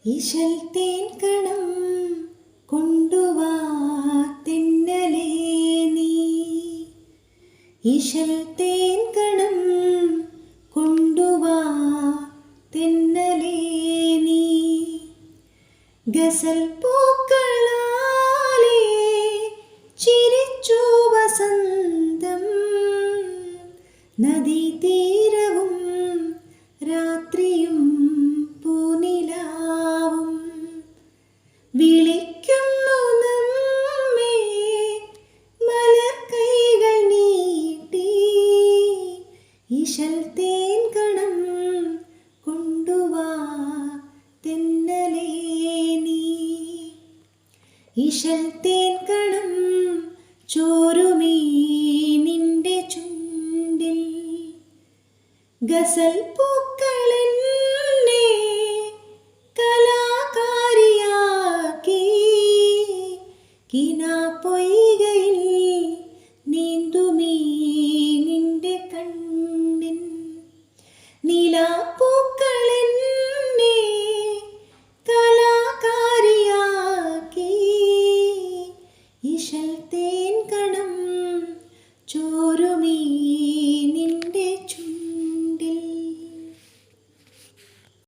ഇശൽ തേൻ കണം കൊണ്ടുവാ തെന്നലേ നീ. ഇശൽ തേൻ കണം കൊണ്ടുവാ തെന്നലേ നീ. ഗസൽ പൂക്കളാലേ ചിരിച്ചു വസന്തം. നദീതീരവും രാത്രിയും പൂനിലാവും വിളിക്കുന്നു നമ്മെ മലർക്കൈകൾ നീട്ടി. ഇശൽ തേൻ കണം കൊണ്ടുവാ തെന്നലേ നീ. ഇശൽ തേൻ കണം ചോരുമീ നിന്റെ ചുണ്ടിൽ. ഗസൽ